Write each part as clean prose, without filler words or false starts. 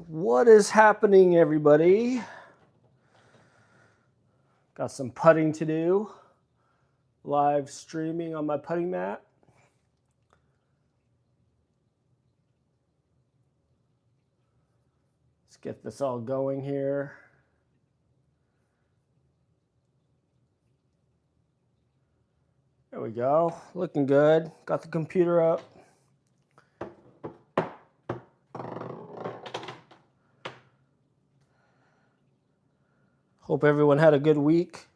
What is happening, everybody? Got some putting to do. Live streaming on my putting mat. Let's get this all going here. There we go. Looking good. Got the computer up. Hope everyone had a good week.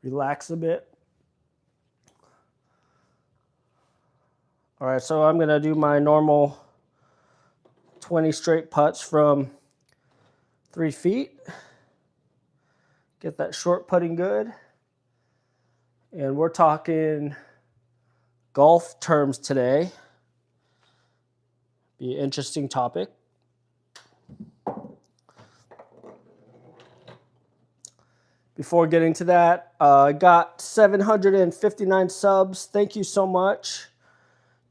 Relax a bit. All right, so I'm going to do my normal 20 straight putts from 3 feet. Get that short putting good. And we're talking golf terms today. Be an interesting topic. Before getting to that, I got 759 subs. Thank you so much.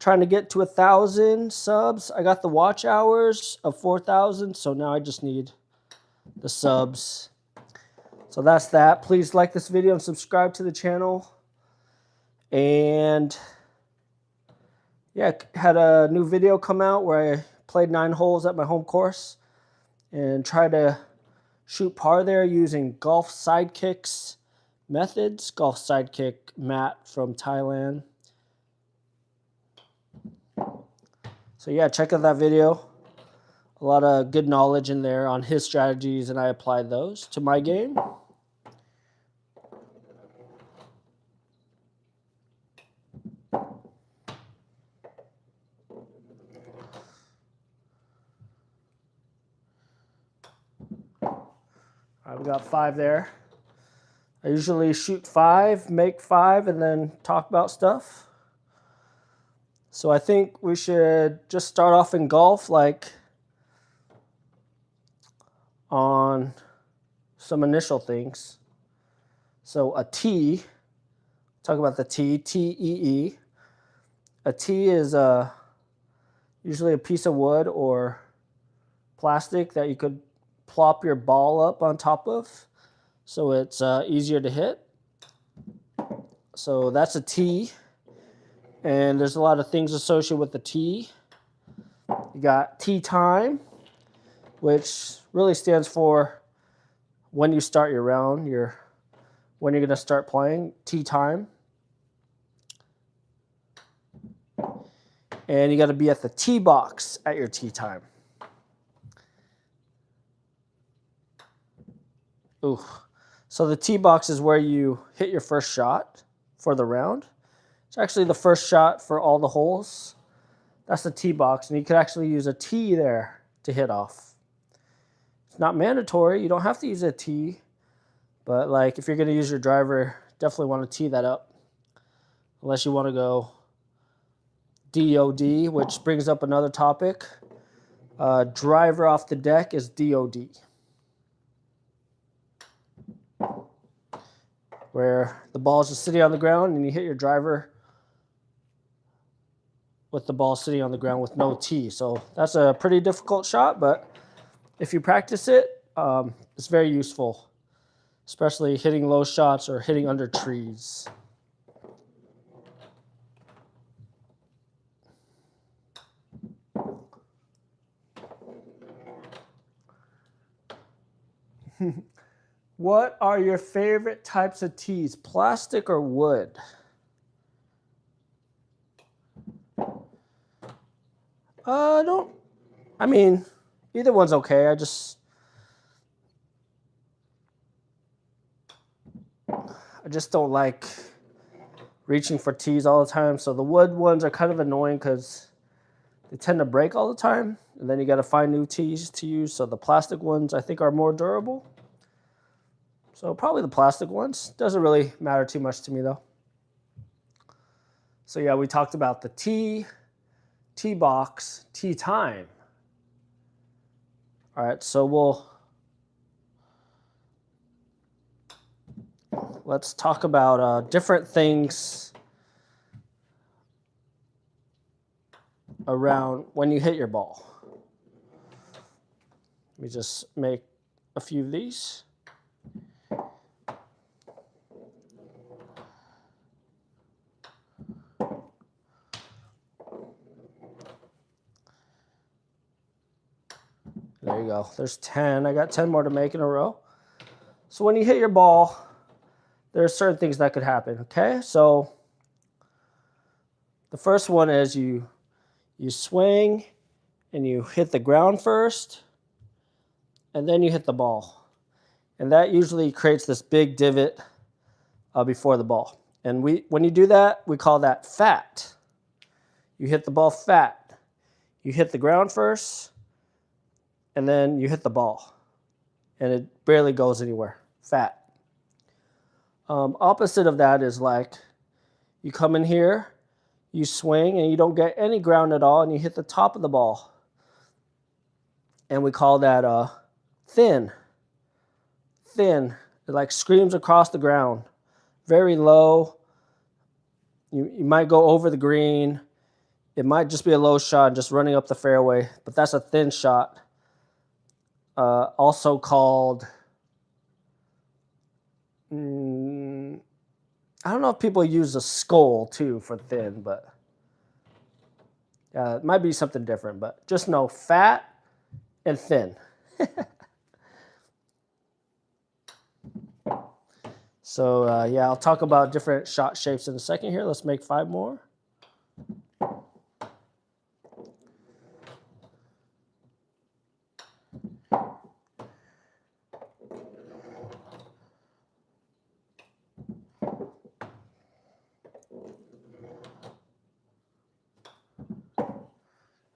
Trying to get to 1,000 subs. I got the watch hours of 4,000, so now I just need the subs. So that's that. Please like this video and subscribe to the channel. And yeah, had a new video come out where I played 9 holes at my home course and tried to shoot par there using Golf Sidekicks methods. Golf Sidekick mat from Thailand. So yeah, check out that video. A lot of good knowledge in there on his strategies, and I applied those to my game. We got 5 there. I usually shoot 5, make 5, and then talk about stuff. So I think we should just start off in golf, like on some initial things. So a tee, talk about the tee, T-E-E. A tee is usually a piece of wood or plastic that you could plop your ball up on top of, so it's easier to hit. So that's a tee, and there's a lot of things associated with the tee. You got tee time, which really stands for when you start your round, when you're going to start playing, tee time. And you got to be at the tee box at your tee time. Ooh. So the tee box is where you hit your first shot for the round. It's actually the first shot for all the holes. That's the tee box, and you could actually use a tee there to hit off. It's not mandatory. You don't have to use a tee, but like if you're going to use your driver, definitely want to tee that up. Unless you want to go DOD, which brings up another topic. Driver off the deck is DOD. Where the ball is just sitting on the ground and you hit your driver with the ball sitting on the ground with no tee. So that's a pretty difficult shot, but if you practice it, it's very useful, especially hitting low shots or hitting under trees. What are your favorite types of tees, plastic or wood? I mean, either one's okay. I just don't like reaching for tees all the time. So the wood ones are kind of annoying because they tend to break all the time. And then you got to find new tees to use. So the plastic ones, I think, are more durable. So probably the plastic ones. Doesn't really matter too much to me, though. So yeah, we talked about the tee box, tee time. All right, so let's talk about different things around when you hit your ball. Let me just make a few of these. There you go. There's 10. I got 10 more to make in a row. So when you hit your ball, there are certain things that could happen, okay? So the first one is you swing and you hit the ground first, and then you hit the ball. And that usually creates this big divot before the ball. And when you do that, we call that fat. You hit the ball fat. You hit the ground first, and then you hit the ball. And it barely goes anywhere. Fat. Opposite of that is like you come in here, you swing, and you don't get any ground at all, and you hit the top of the ball. And we call that thin. Thin. It like screams across the ground. Very low. You might go over the green. It might just be a low shot, just running up the fairway, but that's a thin shot. Also called, I don't know if people use a skull too for thin, but it might be something different, but just know fat and thin. So yeah, I'll talk about different shot shapes in a second here. Let's make 5 more.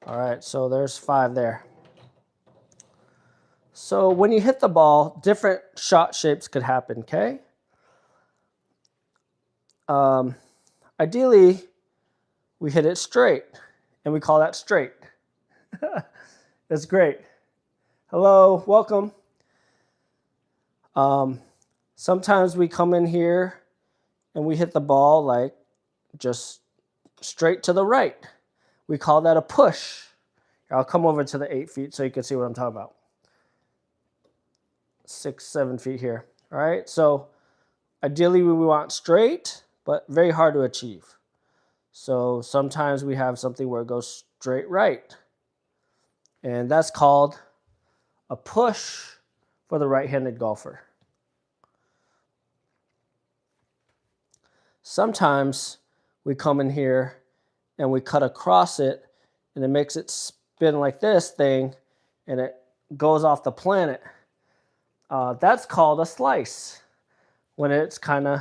All right, so there's 5 there. So when you hit the ball, different shot shapes could happen, okay? Ideally, we hit it straight, and we call that straight. That's great. Hello, welcome. Sometimes we come in here and we hit the ball like just straight to the right. We call that a push. I'll come over to the 8 feet so you can see what I'm talking about. 6, 7 feet here. All right, so ideally we want straight, but very hard to achieve. So sometimes we have something where it goes straight right. And that's called a push for the right-handed golfer. Sometimes we come in here and we cut across it and it makes it spin like this thing and it goes off the planet. That's called a slice. When it's kind of,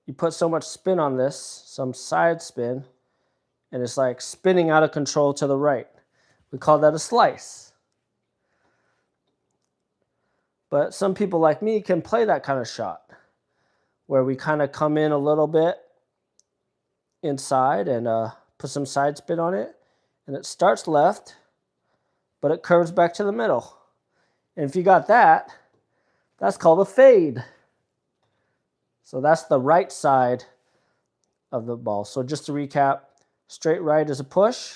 you put so much spin on this, some side spin, and it's like spinning out of control to the right. We call that a slice. But some people like me can play that kind of shot where we kind of come in a little bit inside and put some side spin on it, and it starts left, but it curves back to the middle. And if you got that, that's called a fade. So that's the right side of the ball. So just to recap, straight right is a push.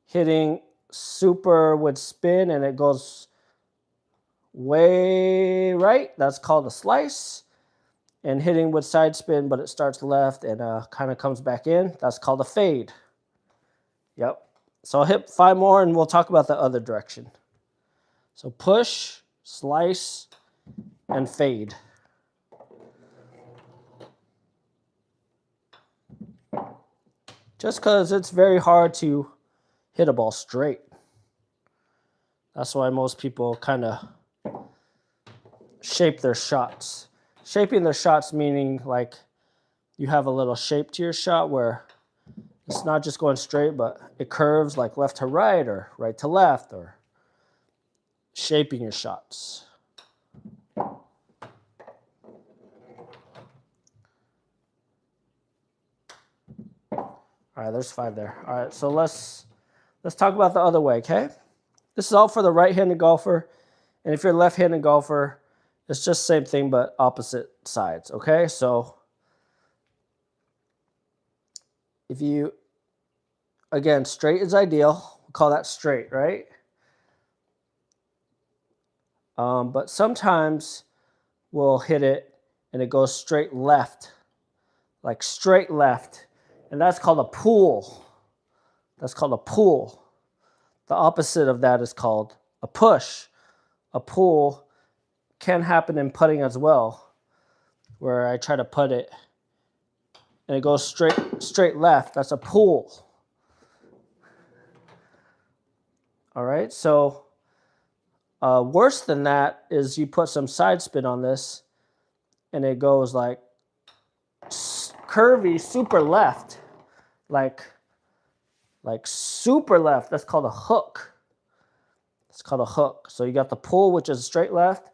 Hitting super with spin and it goes way right, that's called a slice. And hitting with side spin, but it starts left and kind of comes back in, that's called a fade. Yep. So I'll hit 5 more and we'll talk about the other direction. So push, slice, and fade. Just because it's very hard to hit a ball straight. That's why most people kind of shape their shots. Shaping their shots meaning like you have a little shape to your shot where it's not just going straight, but it curves like left to right or right to left, or shaping your shots. All right, there's 5 there. All right, so let's talk about the other way, okay? This is all for the right-handed golfer, and if you're a left-handed golfer, it's just the same thing but opposite sides, okay? So if you again, straight is ideal. We'll call that straight, right? But sometimes we'll hit it and it goes straight left, like straight left. And that's called a pull. That's called a pull. The opposite of that is called a push. A pull can happen in putting as well, where I try to put it and it goes straight left. That's a pull. All right, so worse than that is you put some side spin on this and it goes like curvy, super left, like super left. That's called a hook. It's called a hook. So you got the pull, which is straight left,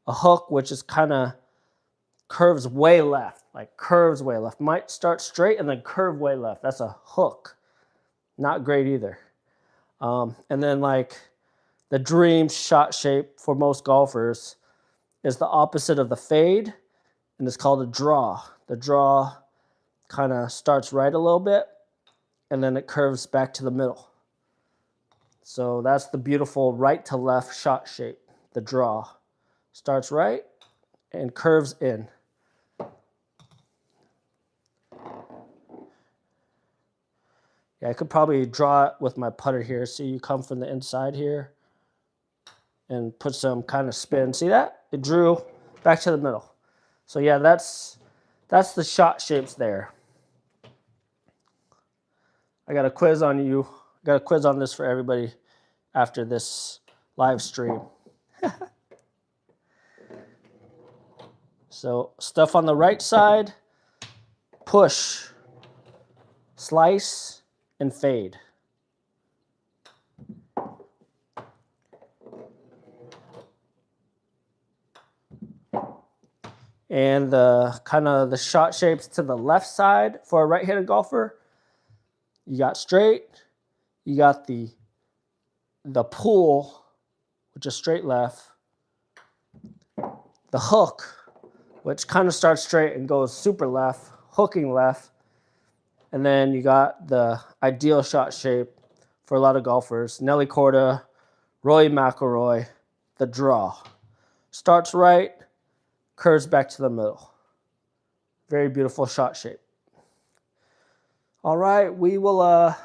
a hook, which is kind of curves way left, like curves way left. Might start straight and then curve way left. That's a hook. Not great either. And then like the dream shot shape for most golfers is the opposite of the fade, and it's called a draw. The draw kind of starts right a little bit, and then it curves back to the middle. So that's the beautiful right to left shot shape, the draw. Starts right and curves in. Yeah, I could probably draw it with my putter here. See, you come from the inside here and put some kind of spin. See that? It drew back to the middle. So yeah, that's the shot shapes there. I got a quiz on you. I got a quiz on this for everybody after this live stream. So stuff on the right side, push, slice, and fade. And the kind of the shot shapes to the left side for a right-handed golfer, you got straight, you got the pull, which is straight left, the hook, which kind of starts straight and goes super left, hooking left, and then you got the ideal shot shape for a lot of golfers, Nelly Korda, Rory McIlroy, the draw. Starts right, curves back to the middle. Very beautiful shot shape. All right, we will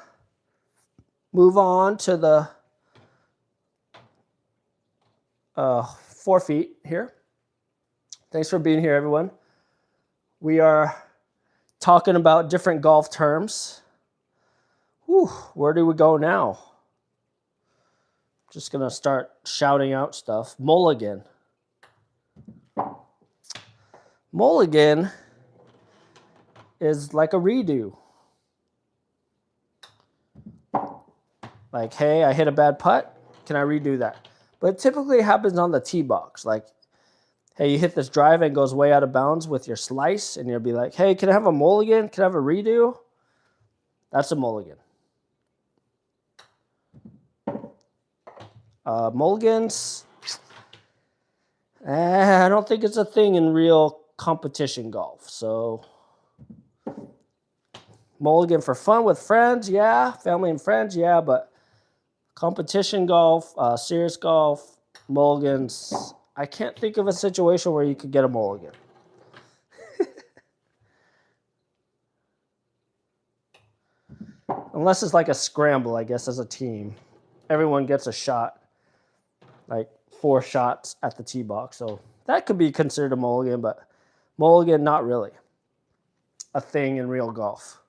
move on to the 4 feet here. Thanks for being here, everyone. We are talking about different golf terms. Whew, where do we go now? Just gonna start shouting out stuff. Mulligan. Mulligan is like a redo. Like, hey, I hit a bad putt. Can I redo that? But it typically happens on the tee box. Like, hey, you hit this drive and it goes way out of bounds with your slice, and you'll be like, hey, can I have a mulligan? Can I have a redo? That's a mulligan. Mulligans, I don't think it's a thing in real competition golf. So mulligan for fun with friends, yeah. Family and friends, yeah. But competition golf, serious golf, mulligans, I can't think of a situation where you could get a mulligan. Unless it's like a scramble, I guess, as a team. Everyone gets a shot, like 4 shots at the tee box. So that could be considered a mulligan, but mulligan, not really a thing in real golf.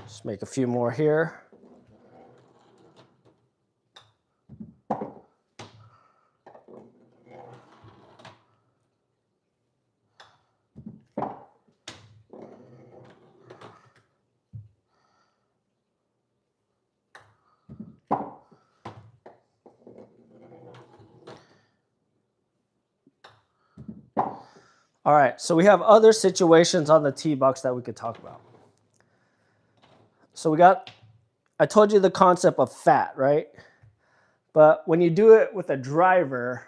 Just make a few more here. All right, so we have other situations on the tee box that we could talk about. So I told you the concept of fat, right? But when you do it with a driver,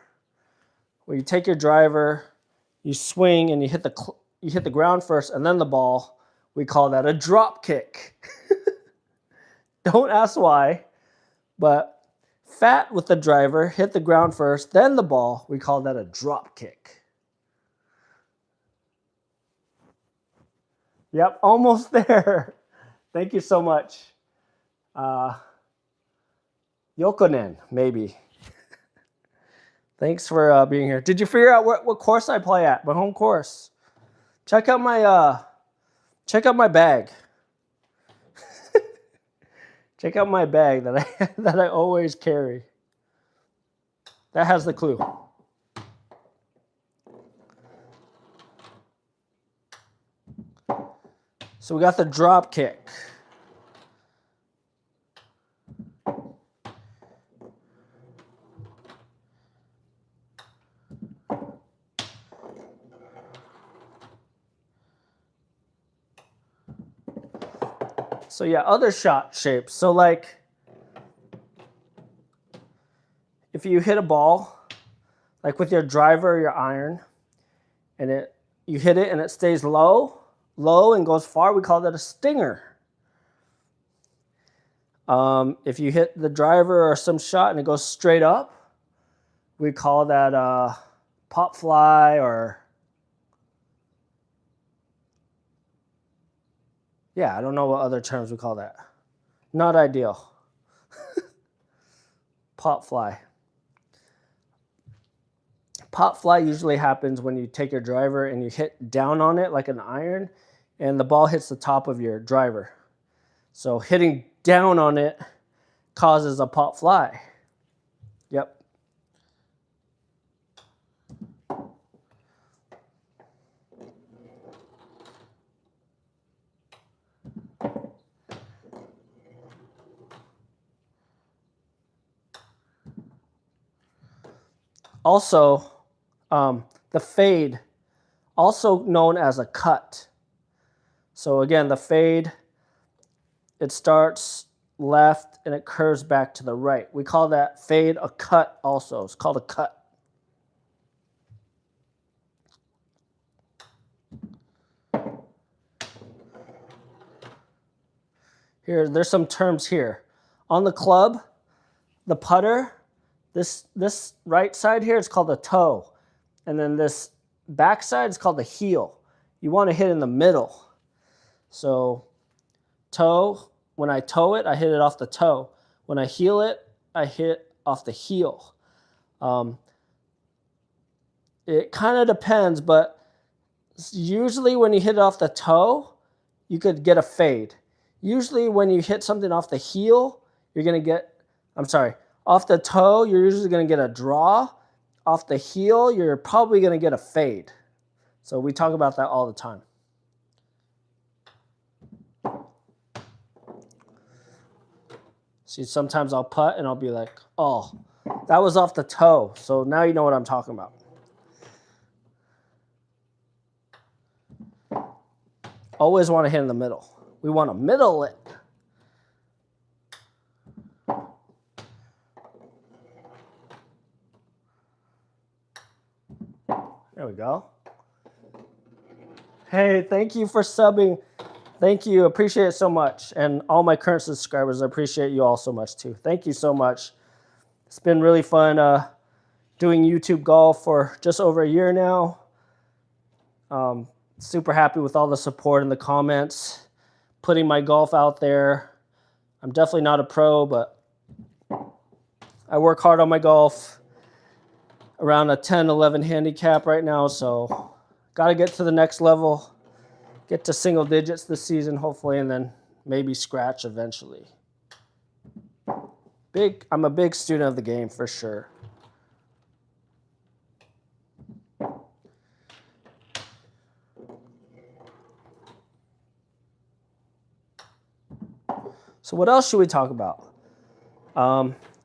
where you take your driver, you swing and you hit you hit the ground first and then the ball, we call that a drop kick. Don't ask why, but fat with the driver, hit the ground first, then the ball, we call that a drop kick. Yep, almost there. Thank you so much. Yokonen, maybe. Thanks for being here. Did you figure out what course I play at? My home course. Check out my bag. Check out my bag that I always carry. That has the clue. So we got the drop kick. So yeah, other shot shapes. So like, if you hit a ball, like with your driver or your iron, and you hit it and it stays low and goes far, we call that a stinger. If you hit the driver or some shot and it goes straight up, we call that a pop fly, or yeah, I don't know what other terms we call that. Not ideal. Pop fly. Pop fly usually happens when you take your driver and you hit down on it like an iron, and the ball hits the top of your driver. So hitting down on it causes a pop fly. Yep. Also, the fade, also known as a cut. So again, the fade, it starts left and it curves back to the right. We call that fade a cut also. It's called a cut. There's some terms here. On the club, the putter, this right side here is called the toe. And then this back side is called the heel. You want to hit in the middle. So toe, when I toe it, I hit it off the toe. When I heel it, I hit off the heel. It kind of depends, but usually when you hit it off the toe, you could get a fade. Usually when you hit something off the heel, you're going to get, off the toe, you're usually going to get a draw. Off the heel, you're probably going to get a fade. So we talk about that all the time. See, sometimes I'll putt and I'll be like, oh, that was off the toe. So now you know what I'm talking about. Always want to hit in the middle. We want to middle it. There we go. Hey, thank you for subbing. Thank you. Appreciate it so much. And all my current subscribers, I appreciate you all so much too. Thank you so much. It's been really fun doing YouTube golf for just over a year now. Super happy with all the support in the comments, putting my golf out there. I'm definitely not a pro, but I work hard on my golf. Around a 10, 11 handicap right now, so got to get to the next level, get to single digits this season, hopefully, and then maybe scratch eventually. I'm a big student of the game for sure. So what else should we talk about?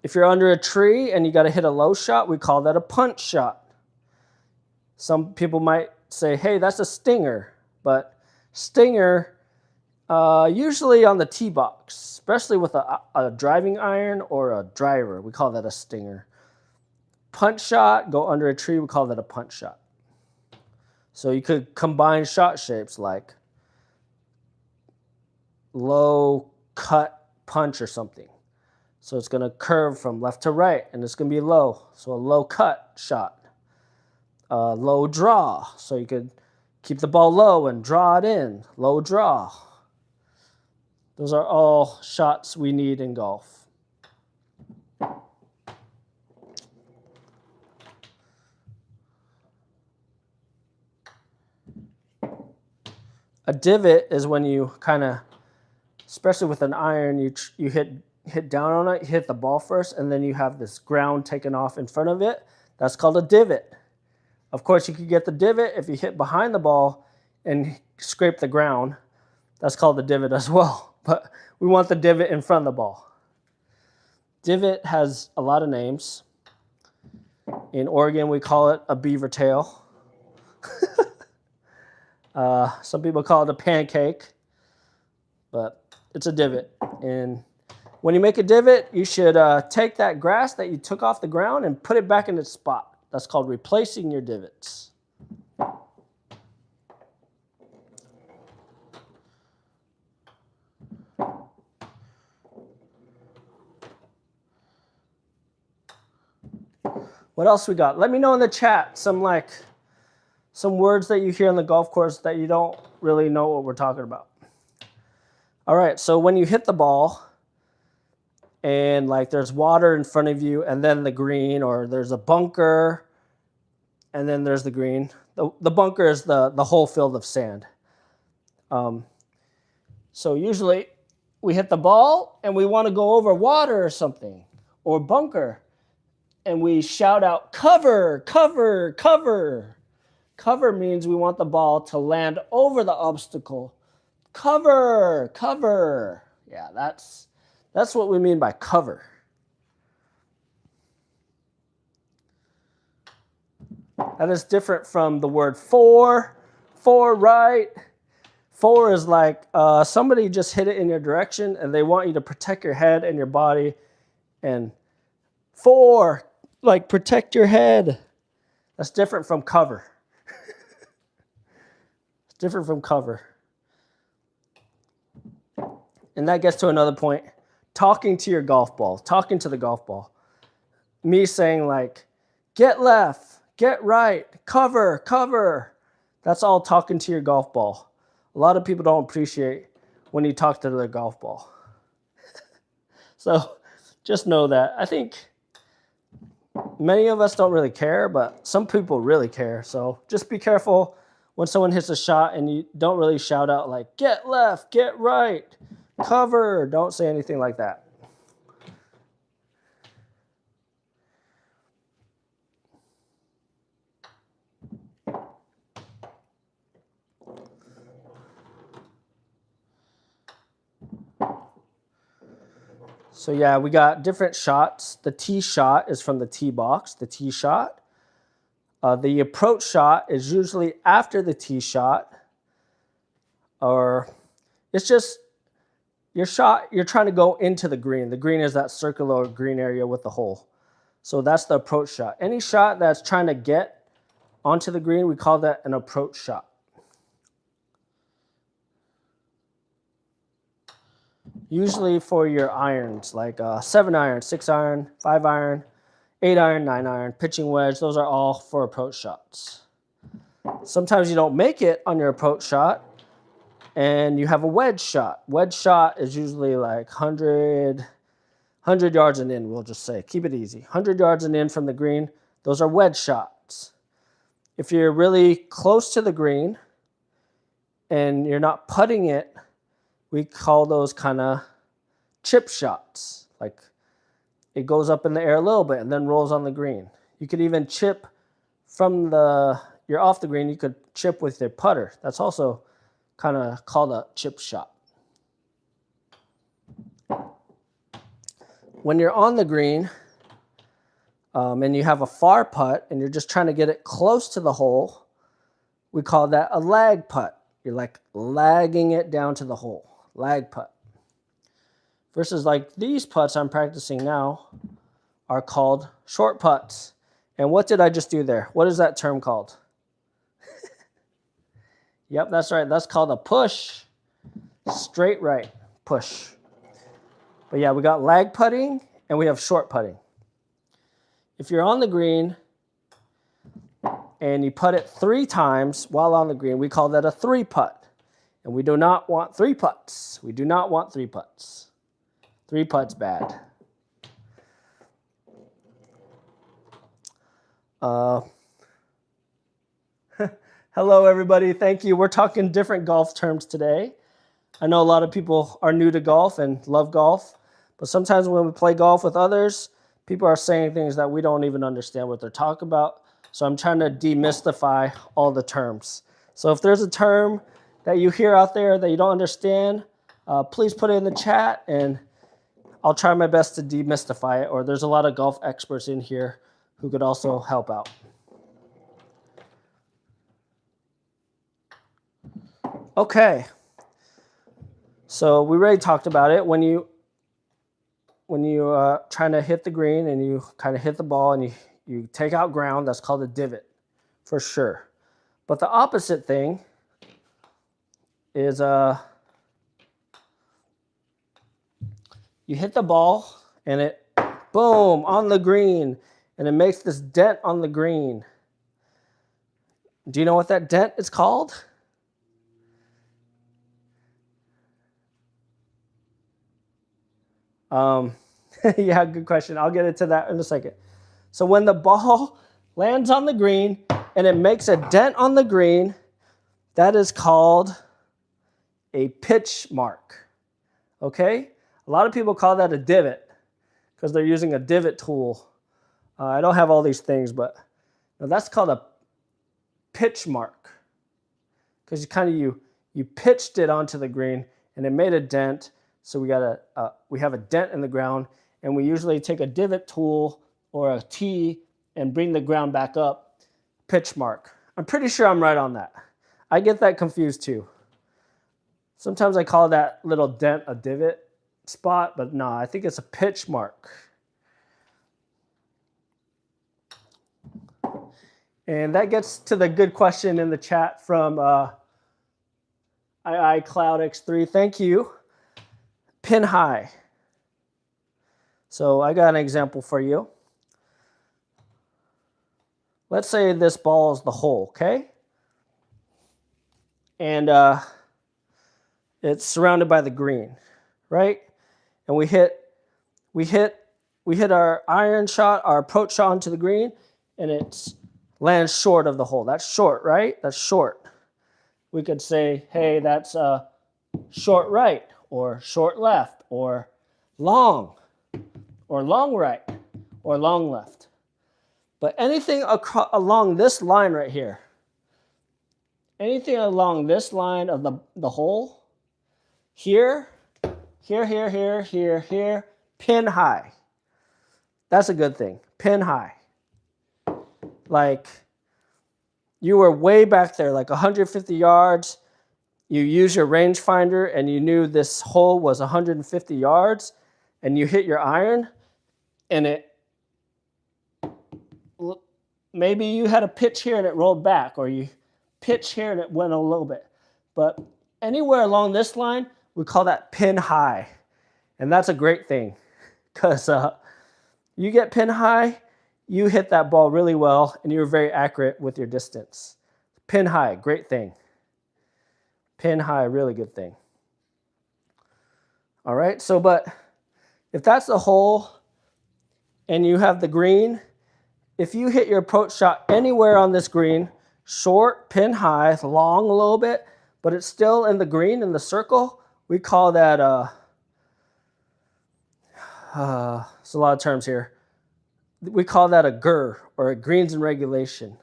If you're under a tree and you got to hit a low shot, we call that a punch shot. Some people might say, hey, that's a stinger. But stinger, usually on the tee box, especially with a driving iron or a driver, we call that a stinger. Punch shot, go under a tree, we call that a punch shot. So you could combine shot shapes like low cut punch or something. So it's going to curve from left to right, and it's going to be low. So a low cut shot. Low draw. So you could keep the ball low and draw it in. Low draw. Those are all shots we need in golf. A divot is when you kind of, especially with an iron, you hit down on it, you hit the ball first, and then you have this ground taken off in front of it. That's called a divot. Of course, you could get the divot if you hit behind the ball and scrape the ground. That's called the divot as well. But we want the divot in front of the ball. Divot has a lot of names. In Oregon, we call it a beaver tail. Some people call it a pancake, but it's a divot. And when you make a divot, you should take that grass that you took off the ground and put it back in its spot. That's called replacing your divots. What else we got? Let me know in the chat some words that you hear on the golf course that you don't really know what we're talking about. All right, so when you hit the ball and like there's water in front of you and then the green, or there's a bunker and then there's the green. The bunker is the whole field of sand. So usually we hit the ball and we want to go over water or something, or bunker, and we shout out, cover, cover, cover. Cover means we want the ball to land over the obstacle. Cover, cover. Yeah, that's what we mean by cover. That is different from the word for right. For is like somebody just hit it in your direction and they want you to protect your head and your body. And for, like, protect your head. That's different from cover. It's different from cover. And that gets to another point. Talking to your golf ball. Talking to the golf ball. Me saying like, get left, get right, cover, cover. That's all talking to your golf ball. A lot of people don't appreciate when you talk to their golf ball. So just know that. I think many of us don't really care, but some people really care. So just be careful when someone hits a shot and you don't really shout out like, get left, get right, cover. Don't say anything like that. So yeah, we got different shots. The tee shot is from the tee box, the tee shot. The approach shot is usually after the tee shot, or it's just your shot, you're trying to go into the green. The green is that circular green area with the hole. So that's the approach shot. Any shot that's trying to get onto the green, we call that an approach shot. Usually for your irons, like 7 iron, 6 iron, 5 iron, 8 iron, 9 iron, pitching wedge, those are all for approach shots. Sometimes you don't make it on your approach shot and you have a wedge shot. Wedge shot is usually like 100 yards and in, we'll just say. Keep it easy. 100 yards and in from the green, those are wedge shots. If you're really close to the green and you're not putting it, we call those kind of chip shots. Like it goes up in the air a little bit and then rolls on the green. You could even chip from you're off the green, you could chip with your putter. That's also kind of called a chip shot. When you're on the green and you have a far putt and you're just trying to get it close to the hole, we call that a lag putt. You're like lagging it down to the hole. Lag putt. Versus like these putts I'm practicing now are called short putts. And what did I just do there? What is that term called? Yep, that's right. That's called a push. Straight right, push. But yeah, we got lag putting and we have short putting. If you're on the green and you putt it 3 times while on the green, we call that a 3 putt. And we do not want 3 putts. We do not want 3 putts. 3 putts bad. Hello, everybody. Thank you. We're talking different golf terms today. I know a lot of people are new to golf and love golf, but sometimes when we play golf with others, people are saying things that we don't even understand what they're talking about. So I'm trying to demystify all the terms. So if there's a term that you hear out there that you don't understand, please put it in the chat and I'll try my best to demystify it. Or there's a lot of golf experts in here who could also help out. Okay, so we already talked about it. When you trying to hit the green and you kind of hit the ball and you take out ground, that's called a divot for sure. But the opposite thing is you hit the ball and it, boom, on the green, and it makes this dent on the green. Do you know what that dent is called? Yeah, good question. I'll get into that in a second. So when the ball lands on the green and it makes a dent on the green, that is called a pitch mark. Okay? A lot of people call that a divot because they're using a divot tool. I don't have all these things, but that's called a pitch mark because you pitched it onto the green and it made a dent. So we have a dent in the ground, and we usually take a divot tool or a tee and bring the ground back up. Pitch mark. I'm pretty sure I'm right on that. I get that confused too. Sometimes I call that little dent a divot spot, but no, I think it's a pitch mark. And that gets to the good question in the chat from iCloudX3. Thank you. Pin high. So I got an example for you. Let's say this ball is the hole, okay? And it's surrounded by the green, right? And we hit our iron shot, our approach shot onto the green, and it lands short of the hole. That's short, right? That's short. We could say, hey, that's short right, or short left, or long right, or long left. But anything along this line right here, anything along this line of the hole, here, pin high. That's a good thing, pin high. Like you were way back there, like 150 yards, you use your rangefinder and you knew this hole was 150 yards and you hit your iron and maybe you had a pitch here and it rolled back, or you pitch here and it went a little bit. But anywhere along this line, we call that pin high. And that's a great thing because you get pin high, you hit that ball really well and you're very accurate with your distance. Pin high, great thing. Pin high, really good thing. All right, so but if that's the hole and you have the green, if you hit your approach shot anywhere on this green, short, pin high, long a little bit, but it's still in the green, in the circle, we call that, it's a lot of terms here. We call that a GIR, or a greens in regulation.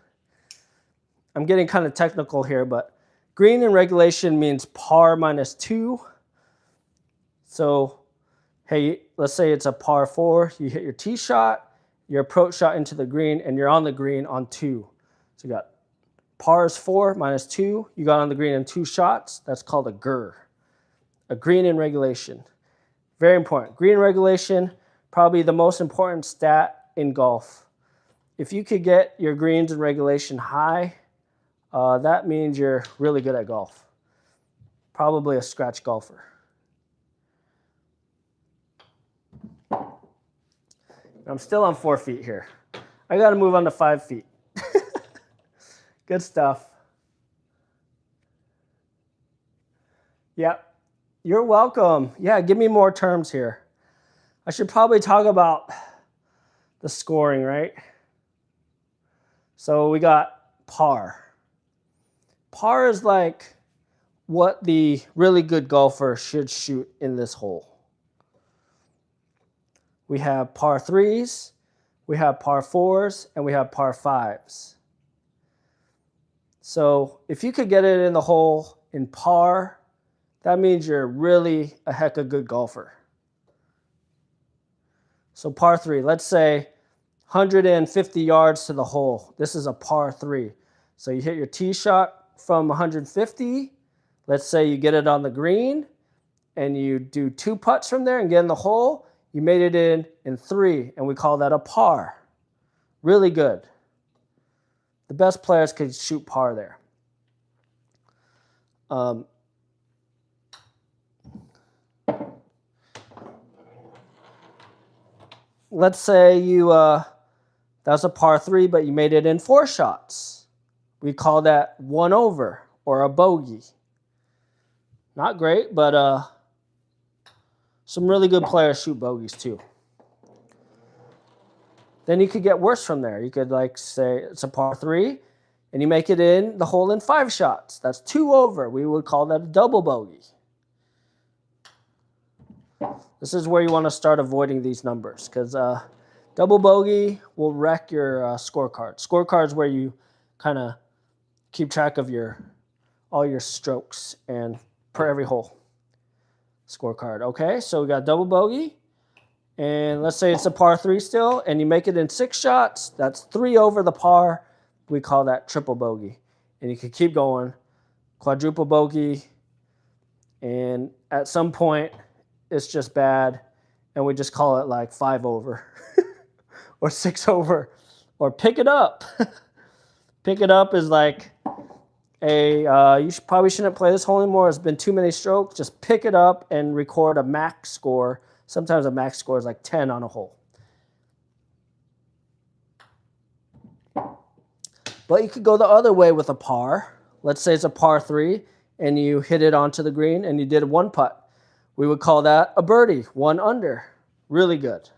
I'm getting kind of technical here, but green in regulation means par minus 2. So, hey, let's say it's a par 4. You hit your tee shot, your approach shot into the green, and you're on the green on 2. So you got par is 4 minus 2. You got on the green in 2 shots. That's called a GIR, a green in regulation. Very important. Green regulation, probably the most important stat in golf. If you could get your greens in regulation high, that means you're really good at golf. Probably a scratch golfer. I'm still on 4 feet here. I got to move on to 5 feet. Good stuff. Yep. You're welcome. Yeah, give me more terms here. I should probably talk about the scoring, right? So we got par. Par is like what the really good golfer should shoot in this hole. We have par 3s, we have par 4s, and we have par 5s. So if you could get it in the hole in par, that means you're really a heck of a good golfer. So par 3, let's say 150 yards to the hole. This is a par 3. So you hit your tee shot from 150. Let's say you get it on the green and you do 2 putts from there and get in the hole. You made it in 3, and we call that a par. Really good. The best players could shoot par there. Let's say you that was a par 3, but you made it in 4 shots. We call that 1 over or a bogey. Not great, but some really good players shoot bogeys too. Then you could get worse from there. You could like say it's a par 3 and you make it in the hole in 5 shots. That's 2 over. We would call that a double bogey. This is where you want to start avoiding these numbers because double bogey will wreck your scorecard. Scorecard is where you kind of keep track of all your strokes and per every hole. Scorecard. Okay, so we got double bogey. And let's say it's a par 3 still, and you make it in 6 shots. That's 3 over the par. We call that triple bogey. And you can keep going. Quadruple bogey. And at some point, it's just bad. And we just call it like 5 over. Or 6 over. Or pick it up. Pick it up is like you probably shouldn't play this hole anymore. It's been too many strokes. Just pick it up and record a max score. Sometimes a max score is like 10 on a hole. But you could go the other way with a par. Let's say it's a par 3 and you hit it onto the green and you did 1 putt. We would call that a birdie, 1 under. Really good.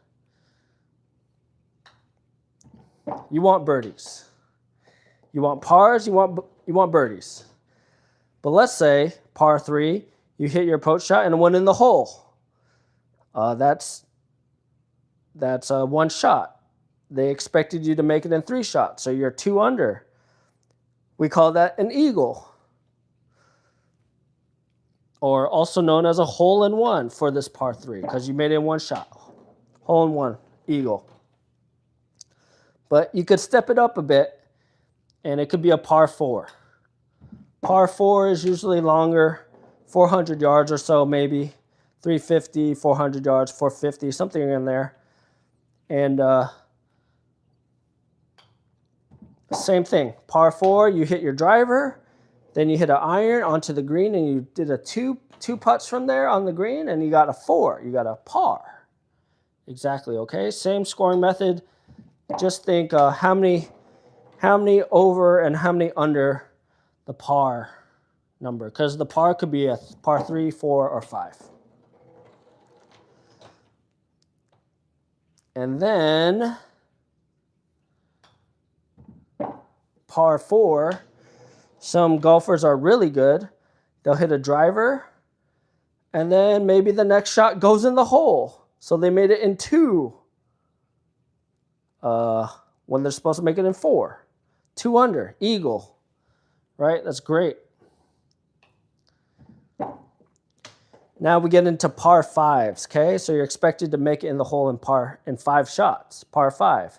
You want birdies. You want pars, you want birdies. But let's say par 3, you hit your approach shot and it went in the hole. That's 1 shot. They expected you to make it in 3 shots, so you're 2 under. We call that an eagle, or also known as a hole-in-one for this par 3 because you made it in 1 shot. Hole-in-one, eagle. But you could step it up a bit, and it could be a par 4. Par 4 is usually longer, 400 yards or so maybe. 350, 400 yards, 450, something in there. And same thing. Par 4, you hit your driver, then you hit an iron onto the green, and you did a two putts from there on the green, and you got a 4. You got a par. Exactly, okay? Same scoring method. Just think how many over and how many under the par number, because the par could be a par 3, 4, or 5. And then par 4, some golfers are really good. They'll hit a driver, and then maybe the next shot goes in the hole. So they made it in 2 when they're supposed to make it in 4. 2 under, eagle, right? That's great. Now we get into par 5s, okay? So you're expected to make it in the hole in 5 shots, par 5.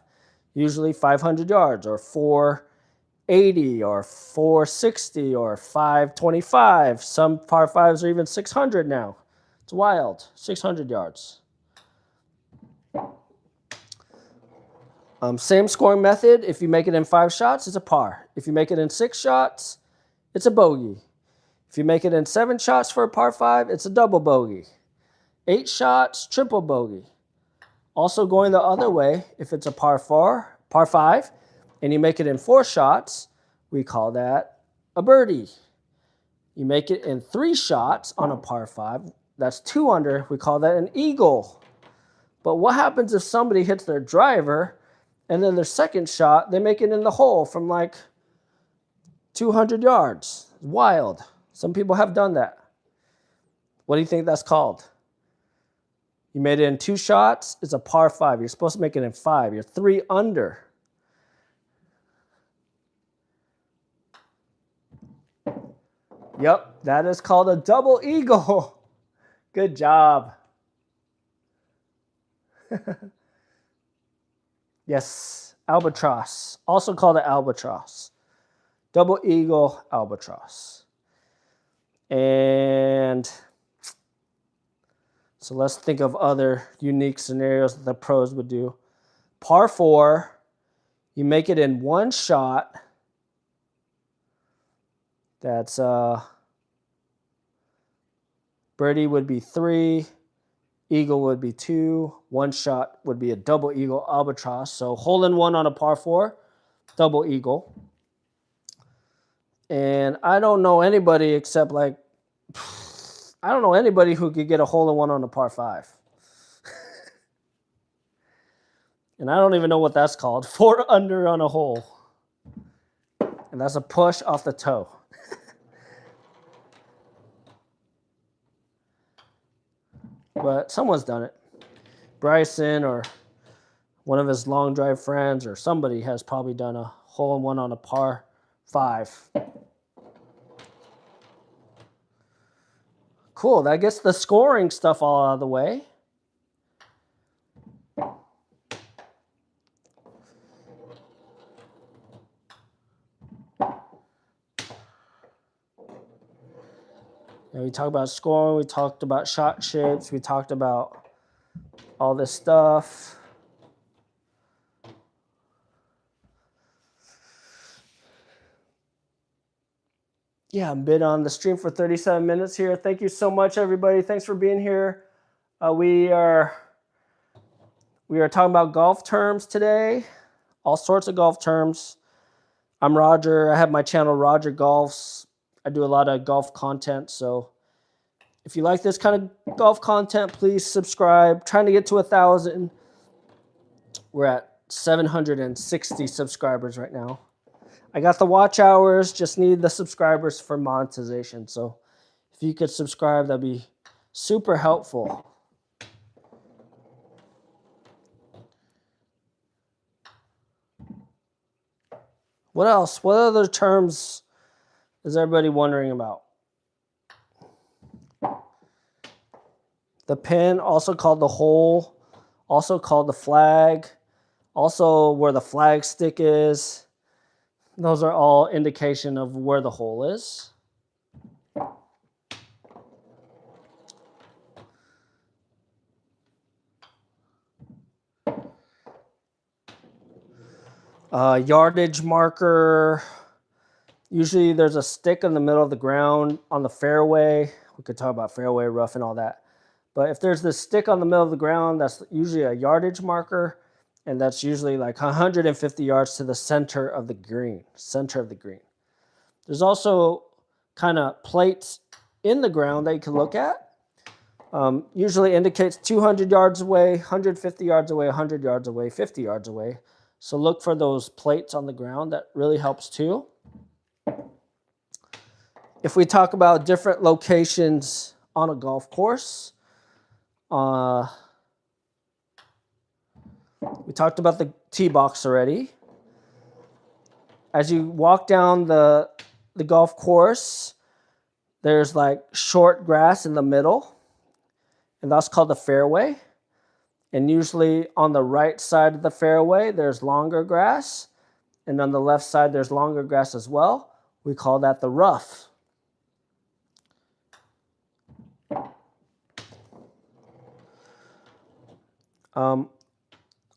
Usually 500 yards or 480 or 460 or 525. Some par 5s are even 600 now. It's wild, 600 yards. Same scoring method. If you make it in 5 shots, it's a par. If you make it in 6 shots, it's a bogey. If you make it in 7 shots for a par 5, it's a double bogey. 8 shots, triple bogey. Also going the other way, if it's a par 5, and you make it in 4 shots, we call that a birdie. You make it in 3 shots on a par 5, that's 2 under, we call that an eagle. But what happens if somebody hits their driver and then their second shot, they make it in the hole from like 200 yards? Wild. Some people have done that. What do you think that's called? You made it in 2 shots, it's a par 5. You're supposed to make it in 5. You're 3 under. Yep, that is called a double eagle. Good job. Yes, albatross, also called an albatross. Double eagle, albatross. And so let's think of other unique scenarios that the pros would do. Par 4, you make it in 1 shot. That's birdie would be 3, eagle would be 2, 1 shot would be a double eagle albatross. So hole in 1 on a par 4, double eagle. And I don't know anybody except like, I don't know anybody who could get a hole in 1 on a par 5. And I don't even know what that's called. 4 under on a hole. And that's a push off the toe. But someone's done it. Bryson or one of his long drive friends or somebody has probably done a hole in 1 on a par 5. Cool, that gets the scoring stuff all out of the way. And we talked about scoring, we talked about shot shapes, we talked about all this stuff. Yeah, I've been on the stream for 37 minutes here. Thank you so much, everybody. Thanks for being here. We are talking about golf terms today, all sorts of golf terms. I'm Roger. I have my channel, Roger Golfs. I do a lot of golf content, so if you like this kind of golf content, please subscribe. Trying to get to 1,000. We're at 760 subscribers right now. I got the watch hours, just need the subscribers for monetization. So if you could subscribe, that'd be super helpful. What else? What other terms is everybody wondering about? The pin, also called the hole, also called the flag, also where the flag stick is. Those are all indication of where the hole is. Yardage marker. Usually there's a stick in the middle of the ground on the fairway. We could talk about fairway, rough, and all that. But if there's this stick on the middle of the ground, that's usually a yardage marker. And that's usually like 150 yards to the center of the green. Center of the green. There's also kind of plates in the ground that you can look at. Usually indicates 200 yards away, 150 yards away, 100 yards away, 50 yards away. So look for those plates on the ground. That really helps too. If we talk about different locations on a golf course, we talked about the tee box already. As you walk down the golf course, there's like short grass in the middle, and that's called the fairway. And usually on the right side of the fairway, there's longer grass, and on the left side, there's longer grass as well. We call that the rough.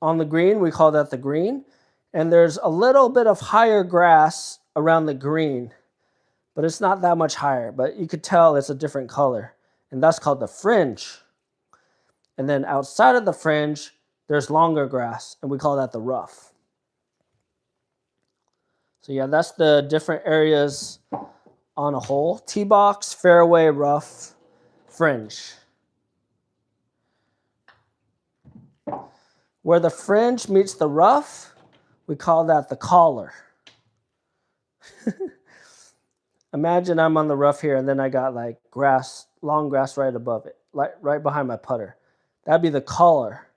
on the green, we call that the green. And there's a little bit of higher grass around the green, but it's not that much higher. But you could tell it's a different color, and that's called the fringe. And then outside of the fringe, there's longer grass, and we call that the rough. So yeah, that's the different areas on a hole. Tee box, fairway, rough, fringe. Where the fringe meets the rough, we call that the collar. Imagine I'm on the rough here, and then I got like grass, long grass right above it, like right behind my putter. That'd be the collar.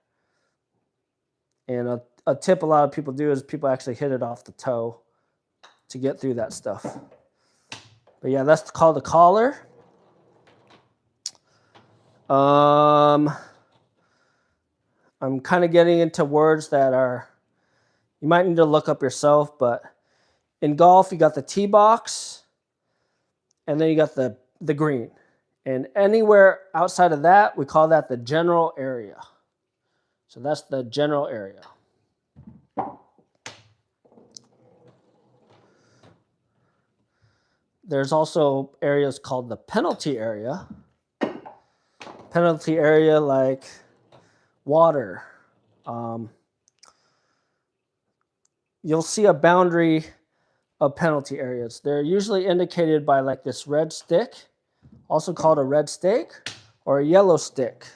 And a tip a lot of people do is people actually hit it off the toe to get through that stuff. But yeah, that's called the collar. I'm kind of getting into words that are, you might need to look up yourself, but in golf, you got the tee box, and then you got the green. And anywhere outside of that, we call that the general area. So that's the general area. There's also areas called the penalty area. Penalty area like water. You'll see a boundary of penalty areas. They're usually indicated by like this red stick, also called a red stake, or a yellow stick.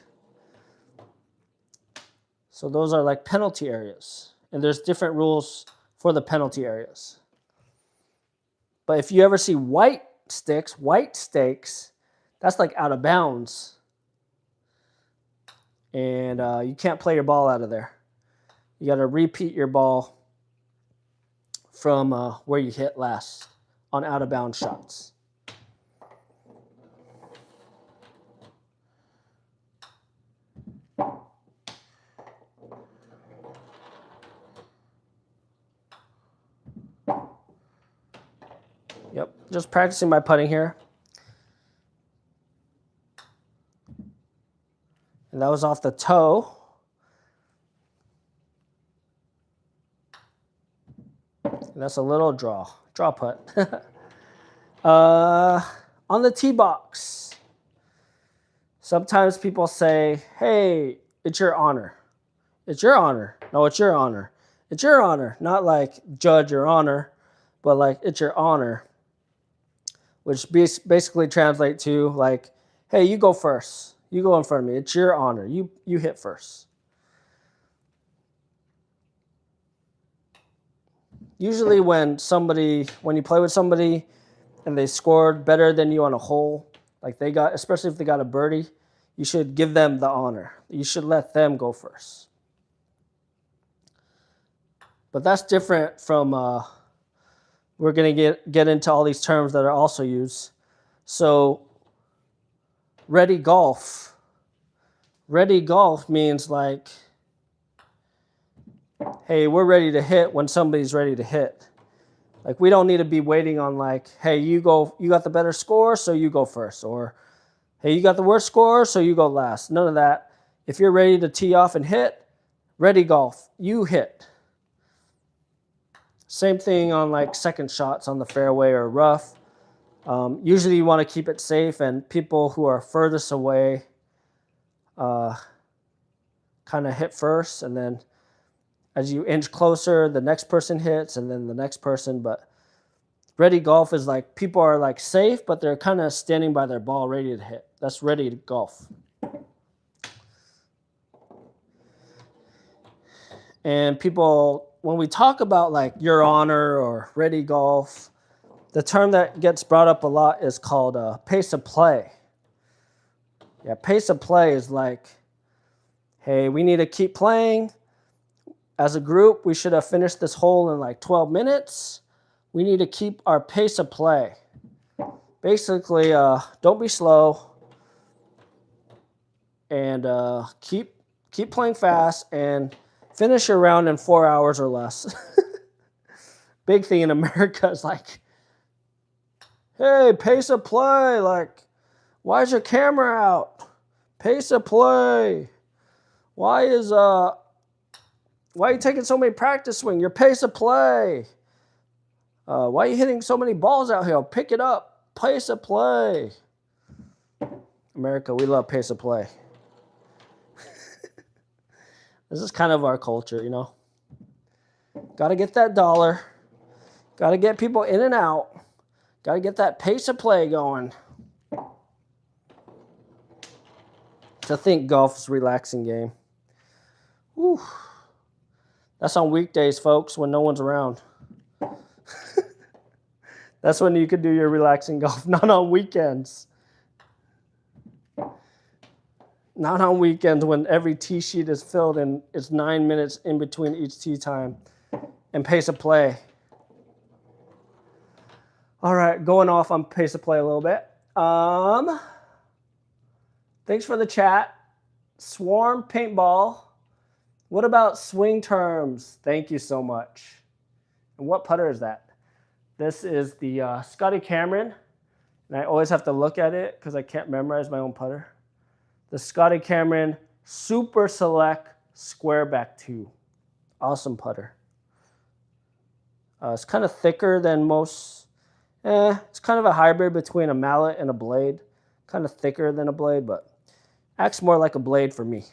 So those are like penalty areas. And there's different rules for the penalty areas. But if you ever see white sticks, white stakes, that's like out of bounds. And you can't play your ball out of there. You got to repeat your ball from where you hit last on out of bounds shots. Yep, just practicing my putting here. And that was off the toe. And that's a little draw putt. On the tee box, sometimes people say, hey, it's your honor. It's your honor. No, it's your honor. It's your honor. Not like judge your honor, but like it's your honor. Which basically translates to like, hey, you go first. You go in front of me. It's your honor. You hit first. Usually when you play with somebody and they scored better than you on a hole, like they got, especially if they got a birdie, you should give them the honor. You should let them go first. But that's different from, we're going to get into all these terms that are also used. So ready golf. Ready golf means like, hey, we're ready to hit when somebody's ready to hit. Like we don't need to be waiting on like, hey, you got the better score, so you go first. Or, hey, you got the worst score, so you go last. None of that. If you're ready to tee off and hit, ready golf, you hit. Same thing on like second shots on the fairway or rough. Usually you want to keep it safe, and people who are furthest away kind of hit first, and then as you inch closer, the next person hits, and then the next person. But ready golf is like people are like safe, but they're kind of standing by their ball ready to hit. That's ready golf. And people, when we talk about like your honor or ready golf, the term that gets brought up a lot is called pace of play. Yeah, pace of play is like, hey, we need to keep playing. As a group, we should have finished this hole in like 12 minutes. We need to keep our pace of play. Basically, don't be slow, and keep playing fast, and finish your round in 4 hours or less. Big thing in America is like, hey, pace of play. Like, why is your camera out? Pace of play. Why is Why are you taking so many practice swing? Your pace of play. Why are you hitting so many balls out here? Pick it up. Pace of play. America, we love pace of play. This is kind of our culture, you know. Got to get that dollar. Got to get people in and out. Got to get that pace of play going. To think golf's a relaxing game. Whew. That's on weekdays, folks, when no one's around. That's when you could do your relaxing golf, not on weekends. Not on weekends when every tee sheet is filled and it's 9 minutes in between each tee time and pace of play. All right, going off on pace of play a little bit. Thanks for the chat. Swarm Paintball. What about swing terms? Thank you so much. And what putter is that? This is the Scotty Cameron. And I always have to look at it because I can't memorize my own putter. The Scotty Cameron Super Select Squareback 2. Awesome putter. It's kind of thicker than most. It's kind of a hybrid between a mallet and a blade. Kind of thicker than a blade, but acts more like a blade for me.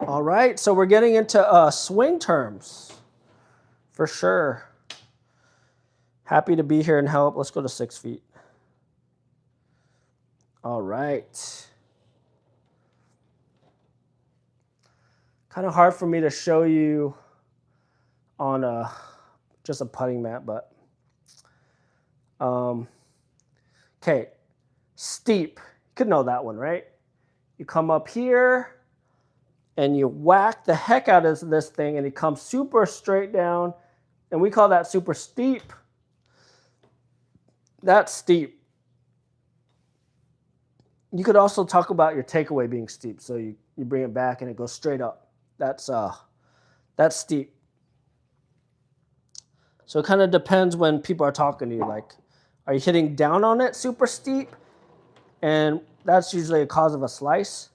All right, so we're getting into swing terms for sure. Happy to be here and help. Let's go to 6 feet. All right. Kind of hard for me to show you on just a putting mat, but okay, steep. You could know that one, right? You come up here and you whack the heck out of this thing and it comes super straight down, and we call that super steep. That's steep. You could also talk about your takeaway being steep. So you bring it back and it goes straight up. That's steep. So it kind of depends when people are talking to you. Like, are you hitting down on it super steep? And that's usually a cause of a slice,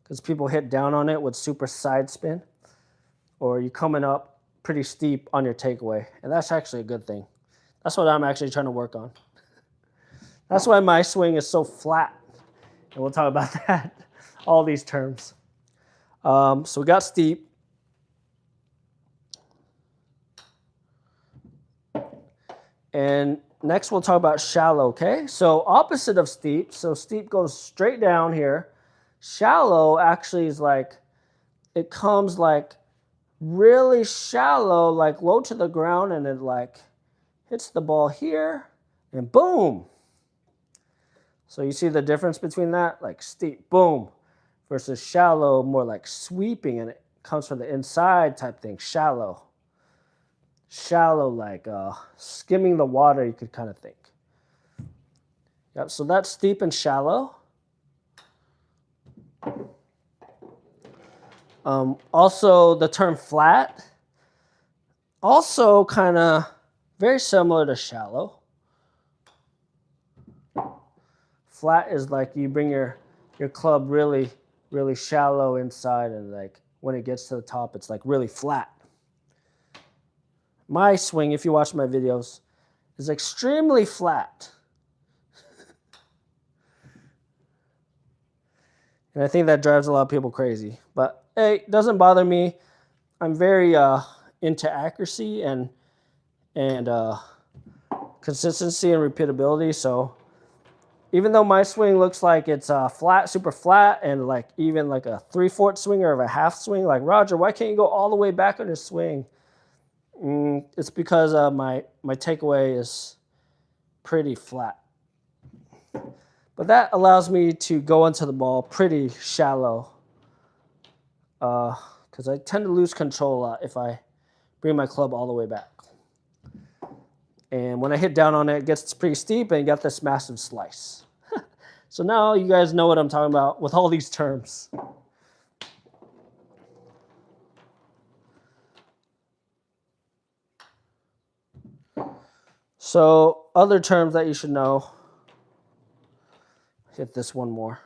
because people hit down on it with super side spin. Or are you coming up pretty steep on your takeaway? And that's actually a good thing. That's what I'm actually trying to work on. That's why my swing is so flat. And we'll talk about that, all these terms. So we got steep. And next we'll talk about shallow, okay? So opposite of steep. So steep goes straight down here. Shallow actually is like, it comes like really shallow, like low to the ground, and it like hits the ball here and boom. So you see the difference between that? Like steep, boom, versus shallow, more like sweeping, and it comes from the inside type thing, shallow. Shallow, like skimming the water, you could kind of think. Yep, so that's steep and shallow. Also, the term flat, also kind of very similar to shallow. Flat is like you bring your club really, really shallow inside, and like when it gets to the top, it's like really flat. My swing, if you watch my videos, is extremely flat. And I think that drives a lot of people crazy. But hey, it doesn't bother me. I'm very into accuracy and consistency and repeatability. So even though my swing looks like it's flat, super flat, and like even like a 3/4 swing or a half swing, like, Roger, why can't you go all the way back on your swing? It's because my takeaway is pretty flat. But that allows me to go into the ball pretty shallow, because I tend to lose control a lot if I bring my club all the way back. And when I hit down on it, it gets pretty steep and you got this massive slice. So now you guys know what I'm talking about with all these terms. So other terms that you should know. Hit this one more.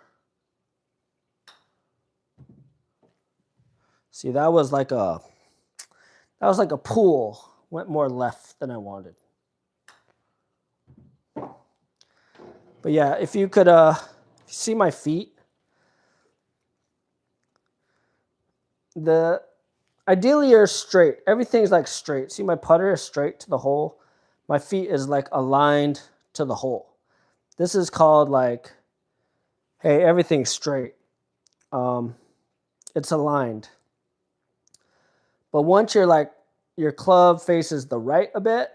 See, that was like a pool. Went more left than I wanted. But yeah, if you could see my feet, ideally you're straight. Everything's like straight. See, my putter is straight to the hole. My feet is like aligned to the hole. This is called like, hey, everything's straight. It's aligned. But once you're like, your club faces the right a bit,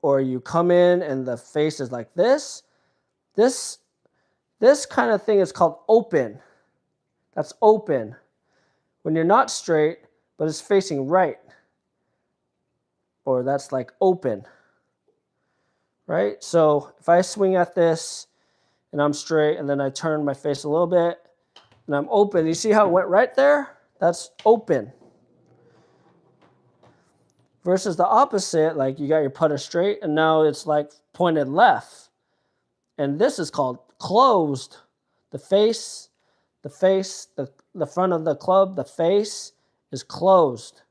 or you come in and the face is like this kind of thing is called open. That's open. When you're not straight, but it's facing right. Or that's like open. Right? So if I swing at this and I'm straight and then I turn my face a little bit and I'm open, you see how it went right there? That's open. Versus the opposite, like you got your putter straight and now it's like pointed left. And this is called closed. The front of the club, the face is closed.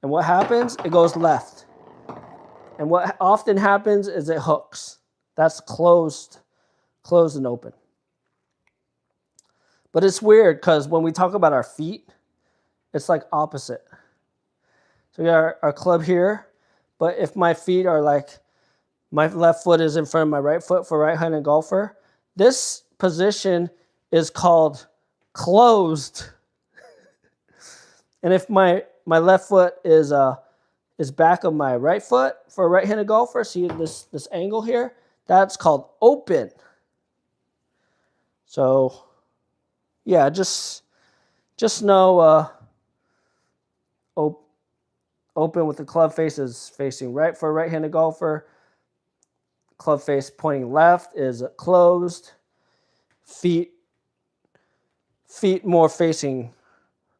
And what happens? It goes left. And what often happens is it hooks. That's closed and open. But it's weird because when we talk about our feet, it's like opposite. So we got our club here, but if my feet are like, my left foot is in front of my right foot for right-handed golfer, this position is called closed. And if my left foot is back of my right foot for a right-handed golfer, see this angle here? That's called open. So yeah, just know open with the club face is facing right for a right-handed golfer. Club face pointing left is closed. Feet more facing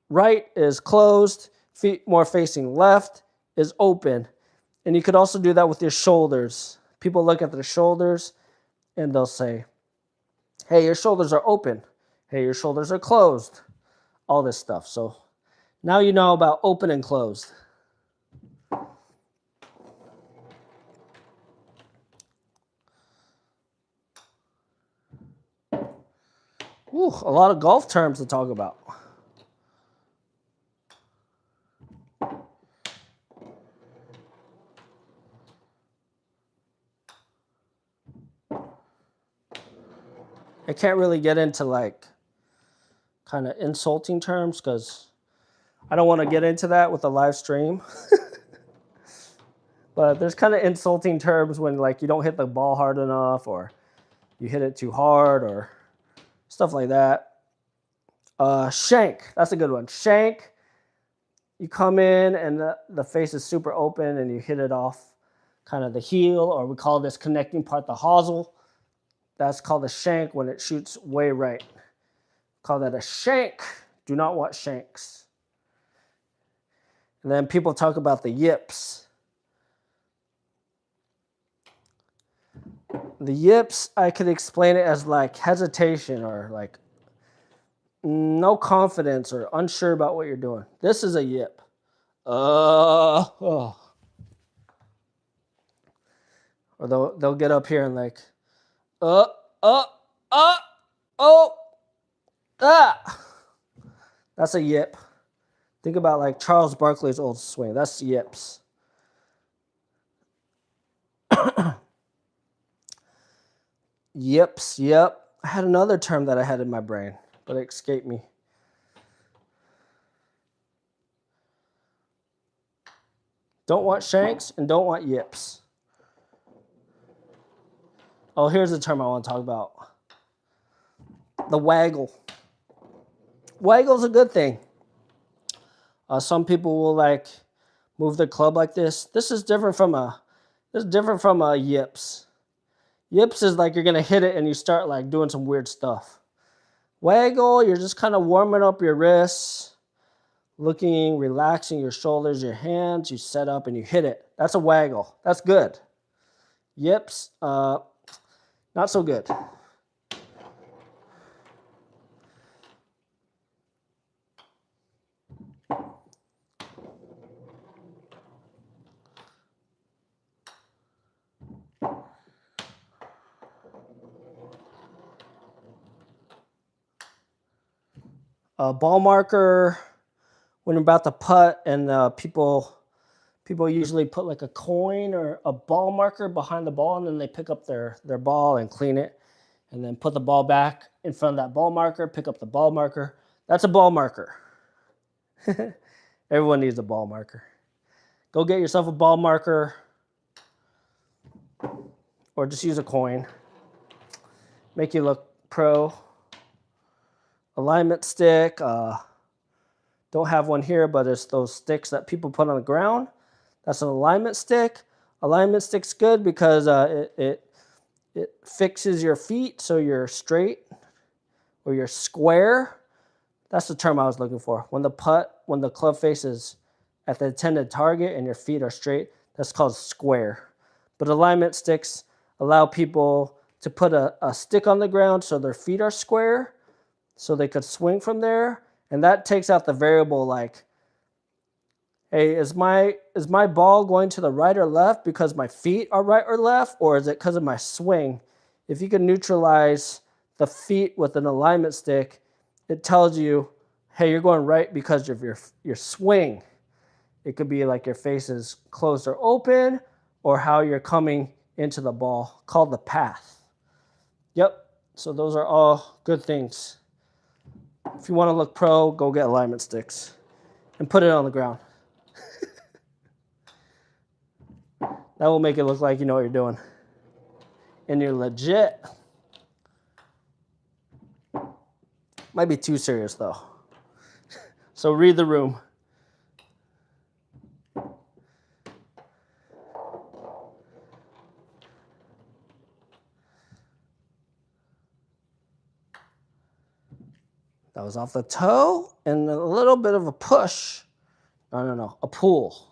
right is closed. Feet more facing left is open. And you could also do that with your shoulders. People look at their shoulders and they'll say, hey, your shoulders are open. Hey, your shoulders are closed. All this stuff. So now you know about open and closed. Ooh, a lot of golf terms to talk about. I can't really get into like kind of insulting terms because I don't want to get into that with a live stream. But there's kind of insulting terms when like you don't hit the ball hard enough or you hit it too hard or stuff like that. Shank, that's a good one. Shank, you come in and the face is super open and you hit it off kind of the heel, or we call this connecting part the hosel. That's called a shank when it shoots way right. Call that a shank. Do not want shanks. And then people talk about the yips. The yips, I could explain it as like hesitation or like no confidence or unsure about what you're doing. This is a yip. Or they'll get up here and like, That's a yip. Think about like Charles Barkley's old swing. That's yips. Yips, yep. I had another term that I had in my brain, but it escaped me. Don't want shanks and don't want yips. Oh, here's the term I want to talk about. The waggle. Waggle's a good thing. Some people will like move their club like this. This is different from a yips. Yips is like you're gonna hit it and you start like doing some weird stuff. Waggle, you're just kind of warming up your wrists, looking, relaxing your shoulders, your hands. You set up and you hit it. That's a waggle. That's good. Yips, not so good. A ball marker, when you're about to putt, and people usually put like a coin or a ball marker behind the ball, and then they pick up their ball and clean it, and then put the ball back in front of that ball marker, pick up the ball marker. That's a ball marker. Everyone needs a ball marker. Go get yourself a ball marker, or just use a coin. Make you look pro. Alignment stick. Don't have one here, but it's those sticks that people put on the ground. That's an alignment stick. Alignment stick's good because it fixes your feet so you're straight or you're square. That's the term I was looking for. When the club face is at the intended target and your feet are straight, that's called square. But alignment sticks allow people to put a stick on the ground so their feet are square, so they could swing from there. And that takes out the variable like, hey, is my ball going to the right or left because my feet are right or left, or is it because of my swing? If you can neutralize the feet with an alignment stick, it tells you, hey, you're going right because of your swing. It could be like your face is closed or open, or how you're coming into the ball, called the path. Yep, so those are all good things. If you want to look pro, go get alignment sticks and put it on the ground. That will make it look like you know what you're doing. And you're legit. Might be too serious though. So read the room. That was off the toe and a little bit of a push. No, a pull.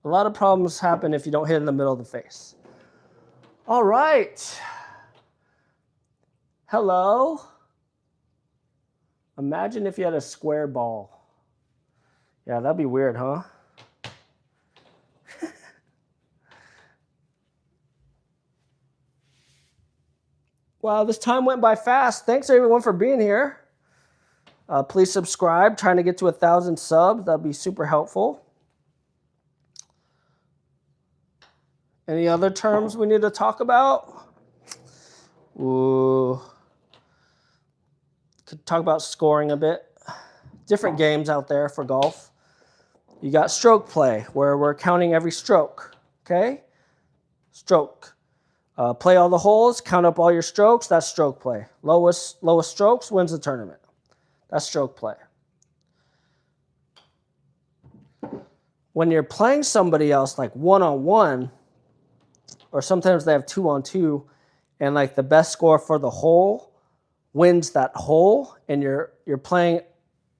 A lot of problems happen if you don't hit in the middle of the face. All right. Hello. Imagine if you had a square ball. Yeah, that'd be weird, huh? Wow, this time went by fast. Thanks everyone for being here. Please subscribe. Trying to get to 1,000 subs. That'd be super helpful. Any other terms we need to talk about? Ooh. Could talk about scoring a bit. Different games out there for golf. You got stroke play, where we're counting every stroke. Okay? Stroke. Play all the holes, count up all your strokes. That's stroke play. Lowest strokes wins the tournament. That's stroke play. When you're playing somebody else like one-on-one, or sometimes they have 2-on-2, and like the best score for the hole wins that hole, and you're playing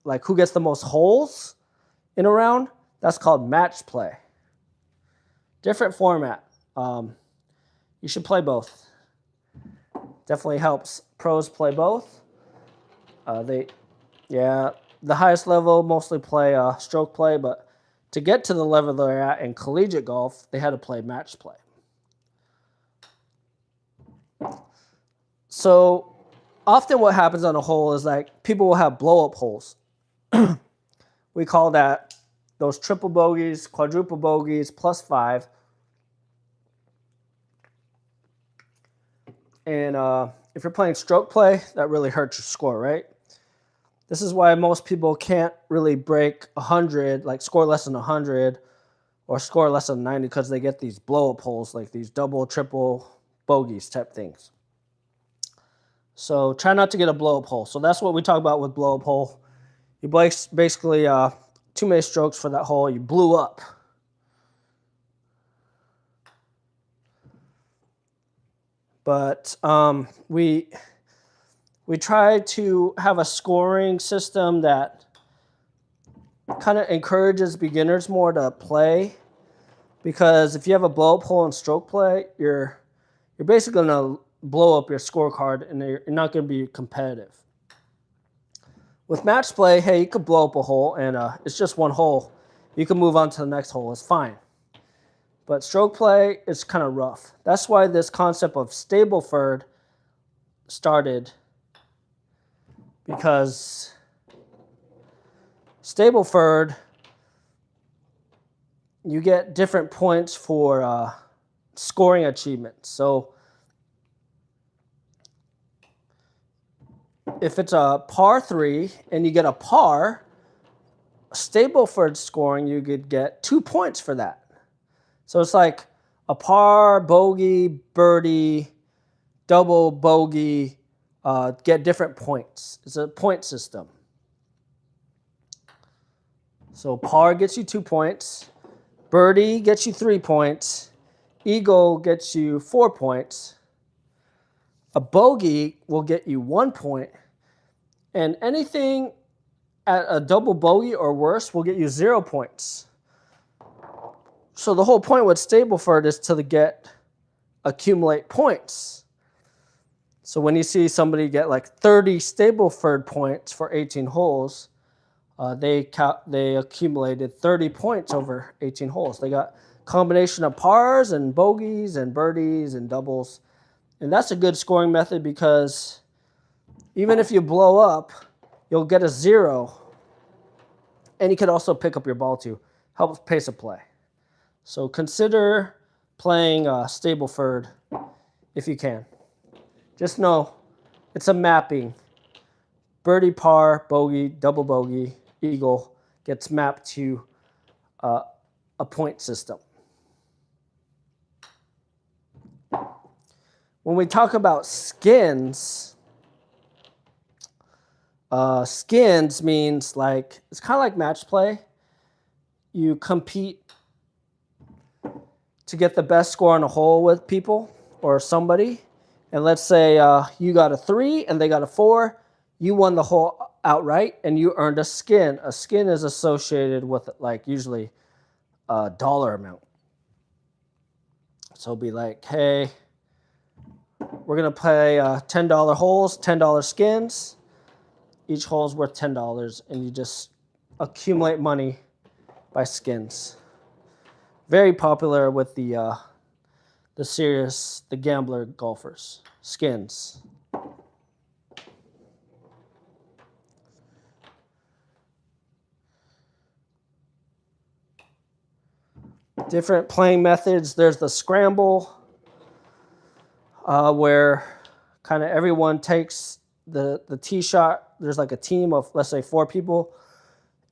like who gets the most holes in a round, that's called match play. Different format. You should play both. Definitely helps pros play both. The highest level mostly play stroke play, but to get to the level they're at in collegiate golf, they had to play match play. So often what happens on a hole is like people will have blow-up holes. We call that those triple bogeys, quadruple bogeys, +5. And if you're playing stroke play, that really hurts your score, right? This is why most people can't really break 100, like score less than 100 or score less than 90 because they get these blow-up holes, like these double, triple bogeys type things. So try not to get a blow-up hole. So that's what we talk about with blow-up hole. You basically too many strokes for that hole. You blew up. But we try to have a scoring system that kind of encourages beginners more to play, because if you have a blow-up hole in stroke play, you're basically going to blow up your scorecard and you're not going to be competitive. With match play, hey, you could blow up a hole and it's just one hole. You can move on to the next hole. It's fine. But stroke play is kind of rough. That's why this concept of Stableford started because Stableford, you get different points for scoring achievements. So if it's a par 3 and you get a par, Stableford scoring, you could get 2 points for that. So it's like a par, bogey, birdie, double, bogey, get different points. It's a point system. So par gets you 2 points, birdie gets you 3 points, eagle gets you 4 points, a bogey will get you 1 point, and anything at a double bogey or worse will get you 0 points. So the whole point with Stableford is to accumulate points. So when you see somebody get like 30 Stableford points for 18 holes, they accumulated 30 points over 18 holes. They got a combination of pars and bogeys and birdies and doubles. And that's a good scoring method because even if you blow up, you'll get a 0. And you could also pick up your ball too. Helps pace of play. So consider playing Stableford if you can. Just know it's a mapping. Birdie, par, bogey, double bogey, eagle gets mapped to a point system. When we talk about skins, skins means like, it's kind of like match play. You compete to get the best score on a hole with people or somebody. And let's say you got a 3 and they got a 4. You won the hole outright and you earned a skin. A skin is associated with like usually a dollar amount. So it'll be like, hey, we're going to play $10 holes, $10 skins. Each hole is worth $10 and you just accumulate money by skins. Very popular with the gambler golfers. Skins. Different playing methods. There's the scramble, where kind of everyone takes the tee shot. There's like a team of, let's say, 4 people.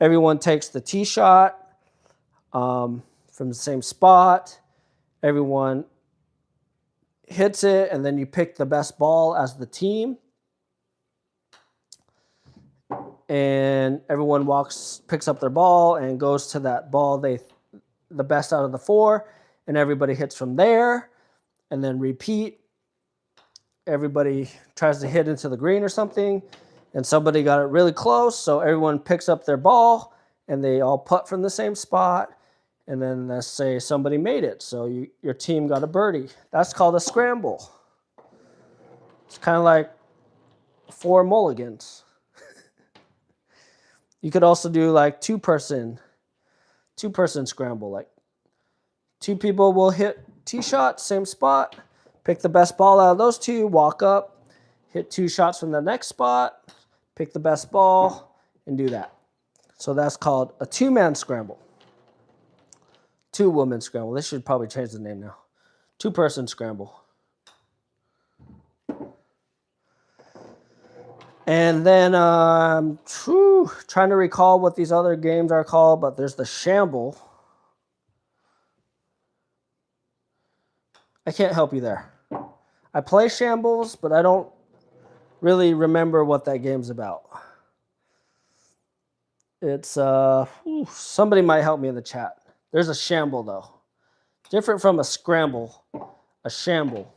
Everyone takes the tee shot from the same spot. Everyone hits it, and then you pick the best ball as the team. And everyone picks up their ball and goes to that ball the best out of the 4, and everybody hits from there, and then repeat. Everybody tries to hit into the green or something, and somebody got it really close, so everyone picks up their ball, and they all putt from the same spot, and then let's say somebody made it, so your team got a birdie. That's called a scramble. It's kind of like 4 mulligans. You could also do like two-person scramble. Like 2 people will hit tee shot, same spot, pick the best ball out of those 2, walk up, hit 2 shots from the next spot, pick the best ball, and do that. So that's called a 2-man scramble. 2-woman scramble. They should probably change the name now. 2-person scramble. And then trying to recall what these other games are called, but there's the shamble. I can't help you there. I play shambles, but I don't really remember what that game's about. It's somebody might help me in the chat. There's a shamble though. Different from a scramble, a shamble.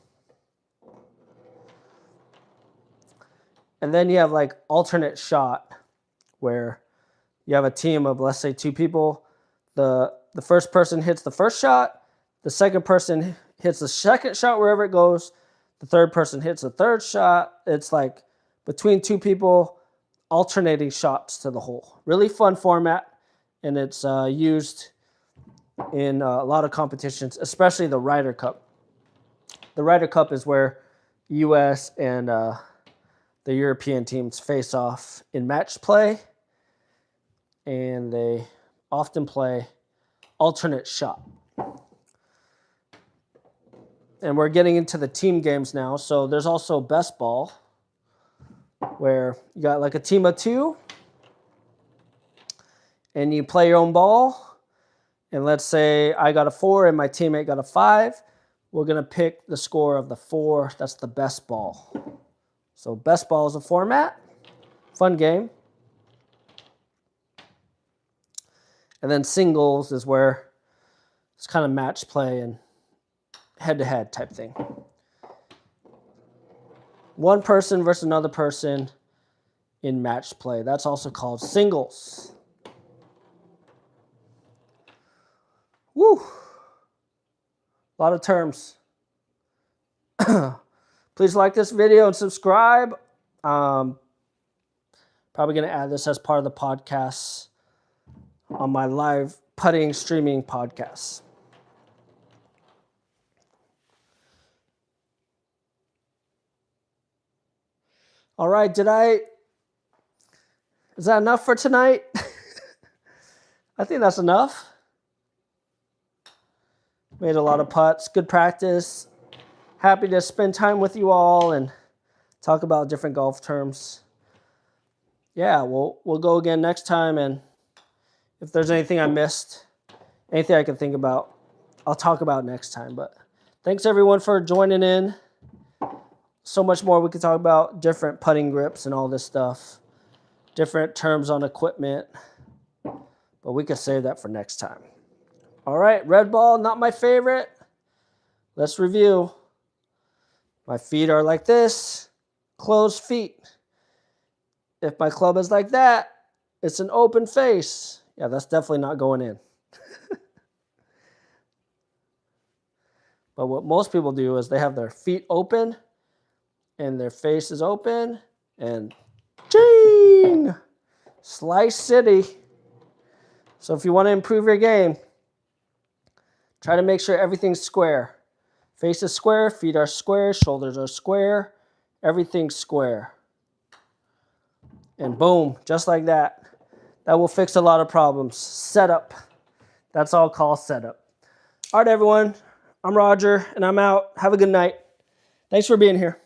And then you have like alternate shot, where you have a team of, let's say, 2 people. The first person hits the first shot. The second person hits the second shot wherever it goes. The third person hits the third shot. It's like between 2 people alternating shots to the hole. Really fun format, and it's used in a lot of competitions, especially the Ryder Cup. The Ryder Cup is where U.S. and the European teams face off in match play, and they often play alternate shot. And we're getting into the team games now. So there's also best ball, where you got like a team of 2, and you play your own ball. And let's say I got a 4 and my teammate got a 5. We're going to pick the score of the 4. That's the best ball. So best ball is a format. Fun game. And then singles is where it's kind of match play and head-to-head type thing. One person versus another person in match play. That's also called singles. Woo! A lot of terms. Please like this video and subscribe. Probably going to add this as part of the podcast on my live putting streaming podcast. All right, is that enough for tonight? I think that's enough. Made a lot of putts, good practice. Happy to spend time with you all and talk about different golf terms. Yeah, we'll go again next time, and if there's anything I missed, anything I can think about, I'll talk about next time. But thanks everyone for joining in. So much more we could talk about, different putting grips and all this stuff, different terms on equipment, but we could save that for next time. All right, red ball, not my favorite. Let's review. My feet are like this, closed feet. If my club is like that, it's an open face. Yeah, that's definitely not going in. But what most people do is they have their feet open and their face is open, and ching! Slice City. So if you want to improve your game, try to make sure everything's square. Face is square, feet are square, shoulders are square, everything's square. And boom, just like that. That will fix a lot of problems. Setup. That's all called setup. All right, everyone. I'm Roger, and I'm out. Have a good night. Thanks for being here.